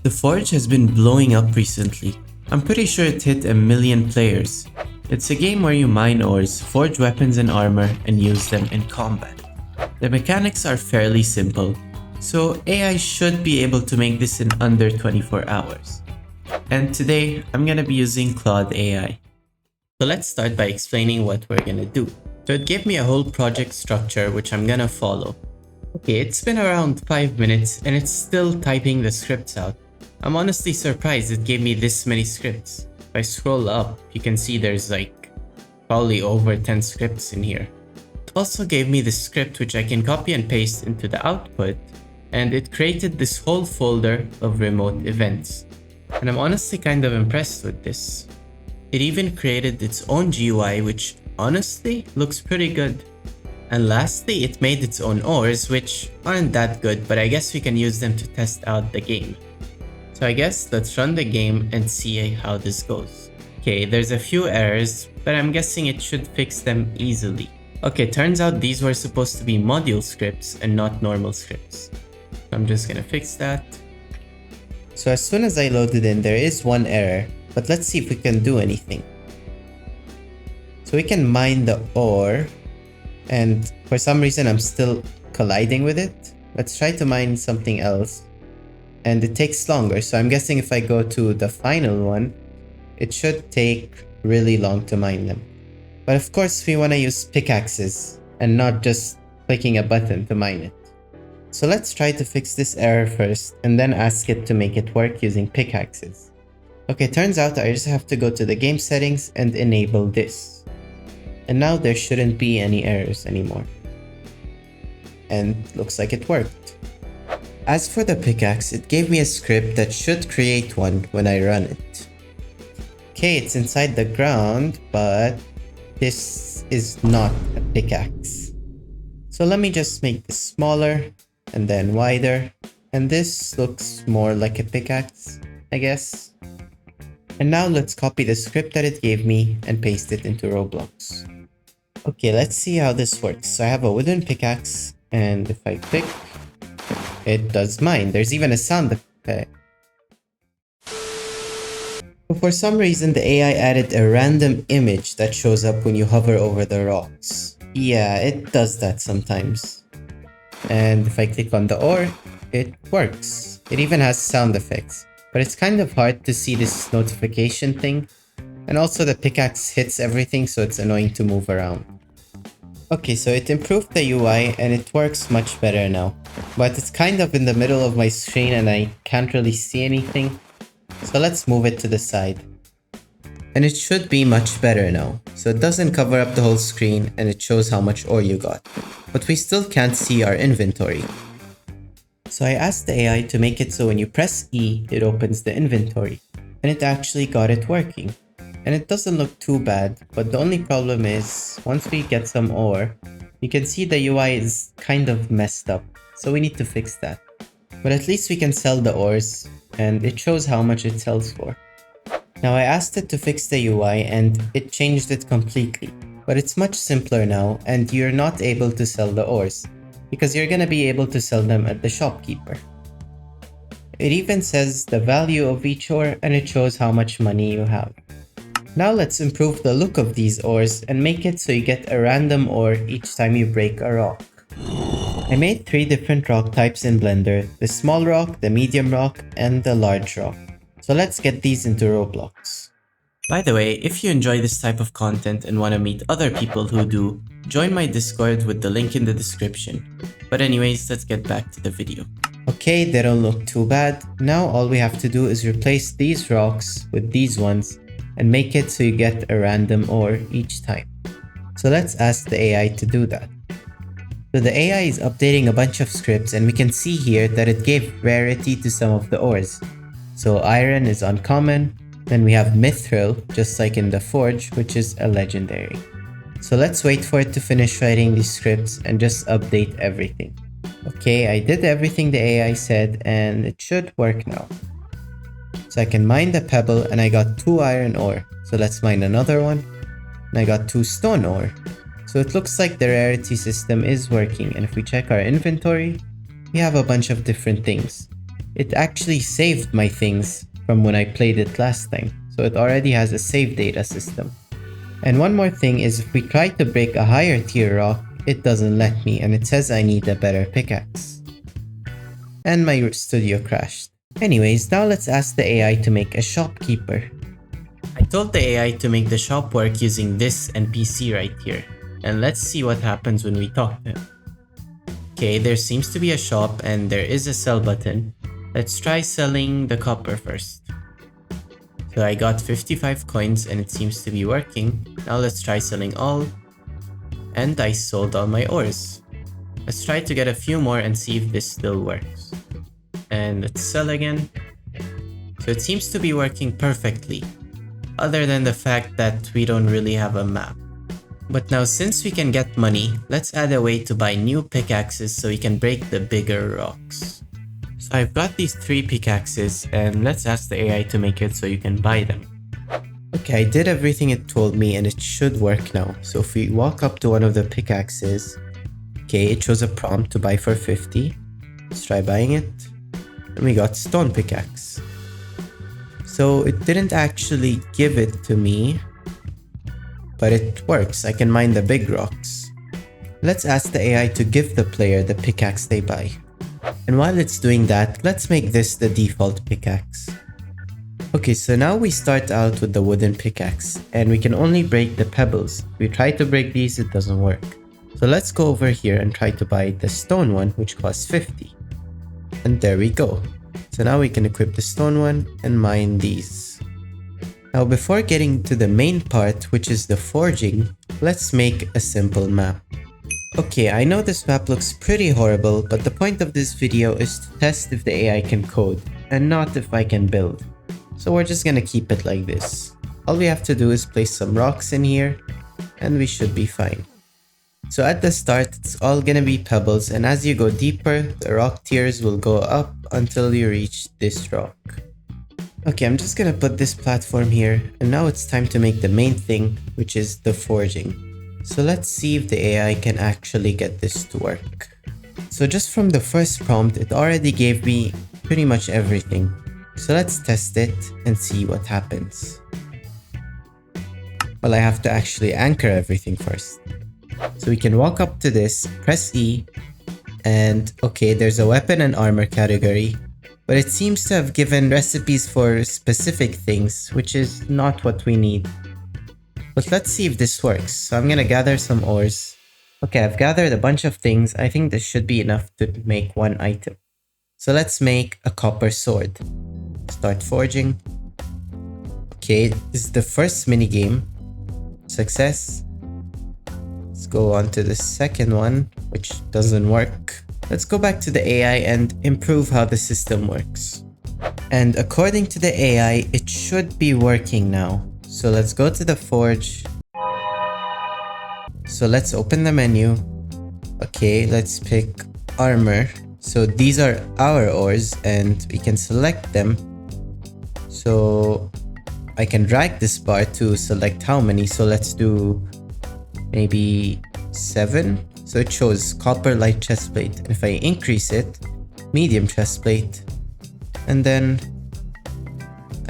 The Forge has been blowing up recently. I'm pretty sure it hit 1 million players. It's a game where you mine ores, forge weapons and armor, and use them in combat. The mechanics are fairly simple, so AI should be able to make this in under 24 hours. And today, I'm gonna be using Claude AI. So let's start by explaining what we're gonna do. So it gave me a whole project structure which I'm gonna follow. Okay, it's been around 5 minutes and it's still typing the scripts out. I'm honestly surprised it gave me this many scripts. If I scroll up, you can see there's like probably over 10 scripts in here. It also gave me the script which I can copy and paste into the output, and it created this whole folder of remote events. And I'm honestly kind of impressed with this. It even created its own GUI which honestly looks pretty good. And lastly, it made its own ores which aren't that good, but I guess we can use them to test out the game. So I guess let's run the game and see how this goes. Okay, there's a few errors, but I'm guessing it should fix them easily. Okay, turns out these were supposed to be module scripts and not normal scripts. I'm just gonna fix that. So as soon as I loaded in, there is one error, but let's see if we can do anything. So we can mine the ore, and for some reason I'm still colliding with it. Let's try to mine something else. And it takes longer, so I'm guessing if I go to the final one, it should take really long to mine them. But of course we want to use pickaxes and not just clicking a button to mine it. So let's try to fix this error first and then ask it to make it work using pickaxes. Okay, turns out I just have to go to the game settings and enable this. And now there shouldn't be any errors anymore. And looks like it worked. As for the pickaxe, it gave me a script that should create one when I run it. Okay, it's inside the ground, but this is not a pickaxe. So let me just make this smaller and then wider. And this looks more like a pickaxe, I guess. And now let's copy the script that it gave me and paste it into Roblox. Okay, let's see how this works. So I have a wooden pickaxe, and if I click, it does mine. There's even a sound effect. But for some reason, the AI added a random image that shows up when you hover over the rocks. Yeah, it does that sometimes. And if I click on the ore, it works. It even has sound effects. But it's kind of hard to see this notification thing. And also the pickaxe hits everything, so it's annoying to move around. Okay, so it improved the UI and it works much better now. But it's kind of in the middle of my screen and I can't really see anything. So let's move it to the side. And it should be much better now. So it doesn't cover up the whole screen and it shows how much ore you got. But we still can't see our inventory. So I asked the AI to make it so when you press E, it opens the inventory. And it actually got it working. And it doesn't look too bad, but the only problem is, once we get some ore, you can see the UI is kind of messed up, so we need to fix that. But at least we can sell the ores, and it shows how much it sells for. Now I asked it to fix the UI and it changed it completely, but it's much simpler now and you're not able to sell the ores, because you're gonna be able to sell them at the shopkeeper. It even says the value of each ore and it shows how much money you have. Now let's improve the look of these ores and make it so you get a random ore each time you break a rock. I made 3 different rock types in Blender, the small rock, the medium rock, and the large rock. So let's get these into Roblox. By the way, if you enjoy this type of content and want to meet other people who do, join my Discord with the link in the description. But anyways, let's get back to the video. Okay, they don't look too bad. Now all we have to do is replace these rocks with these ones and make it so you get a random ore each time. So let's ask the AI to do that. So the AI is updating a bunch of scripts and we can see here that it gave rarity to some of the ores. So iron is uncommon, then we have mithril, just like in the forge, which is a legendary. So let's wait for it to finish writing these scripts and just update everything. Okay, I did everything the AI said and it should work now. So I can mine the pebble and I got 2 iron ore. So let's mine another one. And I got 2 stone ore. So it looks like the rarity system is working, and if we check our inventory, we have a bunch of different things. it actually saved my things from when I played it last time. So it already has a save data system. And one more thing is if we try to break a higher tier rock, it doesn't let me and it says I need a better pickaxe. And my studio crashed. Anyways, now let's ask the AI to make a shopkeeper. I told the AI to make the shop work using this NPC right here. And let's see what happens when we talk to him. Okay, there seems to be a shop and there is a sell button. Let's try selling the copper first. So I got 55 coins and it seems to be working. Now let's try selling all. And I sold all my ores. Let's try to get a few more and see if this still works. And let's sell again. So it seems to be working perfectly, other than the fact that we don't really have a map. But now since we can get money, let's add a way to buy new pickaxes so we can break the bigger rocks. So I've got these 3 pickaxes and let's ask the AI to make it so you can buy them. Okay, I did everything it told me and it should work now. So if we walk up to one of the pickaxes, okay, it shows a prompt to buy for 50. Let's try buying it. And we got stone pickaxe. So it didn't actually give it to me, but it works. I can mine the big rocks. Let's ask the AI to give the player the pickaxe they buy. And while it's doing that, let's make this the default pickaxe. Okay, so now we start out with the wooden pickaxe and we can only break the pebbles. If we try to break these, it doesn't work. So let's go over here and try to buy the stone one, which costs 50. And there we go. So now we can equip the stone one and mine these. Now before getting to the main part, which is the forging, let's make a simple map. Okay, I know this map looks pretty horrible, but the point of this video is to test if the AI can code, and not if I can build. So we're just gonna keep it like this. All we have to do is place some rocks in here, and we should be fine. So at the start, it's all gonna be pebbles, and as you go deeper, the rock tiers will go up until you reach this rock. Okay, I'm just gonna put this platform here, and now it's time to make the main thing, which is the forging. So let's see if the AI can actually get this to work. So just from the first prompt, it already gave me pretty much everything. So let's test it and see what happens. Well, I have to actually anchor everything first. So we can walk up to this, press E, and okay, there's a weapon and armor category, but it seems to have given recipes for specific things, which is not what we need. But let's see if this works. So I'm gonna gather some ores. Okay, I've gathered a bunch of things. I think this should be enough to make one item. So let's make a copper sword. Start forging. Okay, this is the first minigame. Success. Let's go on to the second one, which doesn't work. Let's go back to the AI and improve how the system works. And according to the AI, it should be working now. So let's go to the forge. So let's open the menu. Okay, let's pick armor. So these are our ores and we can select them. So I can drag this bar to select how many. So let's do maybe 7. So it shows copper light chestplate. And if I increase it, medium chestplate. And then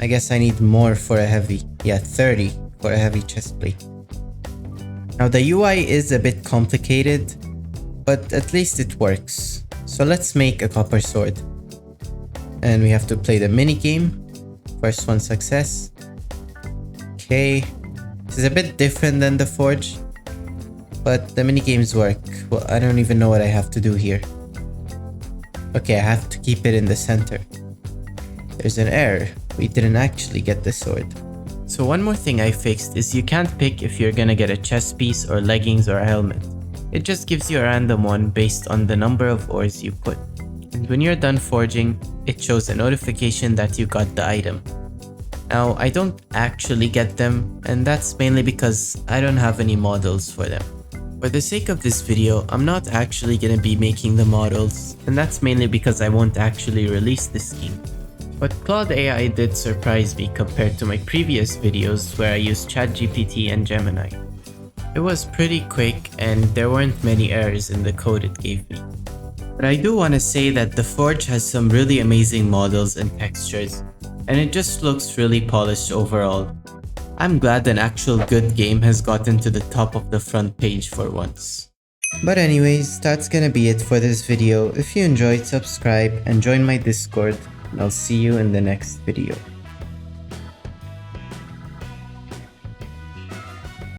I guess I need more for a heavy. Yeah, 30 for a heavy chestplate. Now the UI is a bit complicated, but at least it works. So let's make a copper sword. And we have to play the mini game. First one success. Okay. This is a bit different than the forge, but the mini games work. Well, I don't even know what I have to do here. Okay, I have to keep it in the center. There's an error. We didn't actually get the sword. So one more thing I fixed is you can't pick if you're gonna get a chest piece or leggings or a helmet. It just gives you a random one based on the number of ores you put. And when you're done forging, it shows a notification that you got the item. Now, I don't actually get them, and that's mainly because I don't have any models for them. For the sake of this video, I'm not actually gonna be making the models, and that's mainly because I won't actually release this scheme. But Claude AI did surprise me compared to my previous videos where I used ChatGPT and Gemini. It was pretty quick and there weren't many errors in the code it gave me. But I do want to say that the Forge has some really amazing models and textures, and it just looks really polished overall. I'm glad an actual good game has gotten to the top of the front page for once. But anyways, that's gonna be it for this video. If you enjoyed, subscribe and join my Discord, and I'll see you in the next video.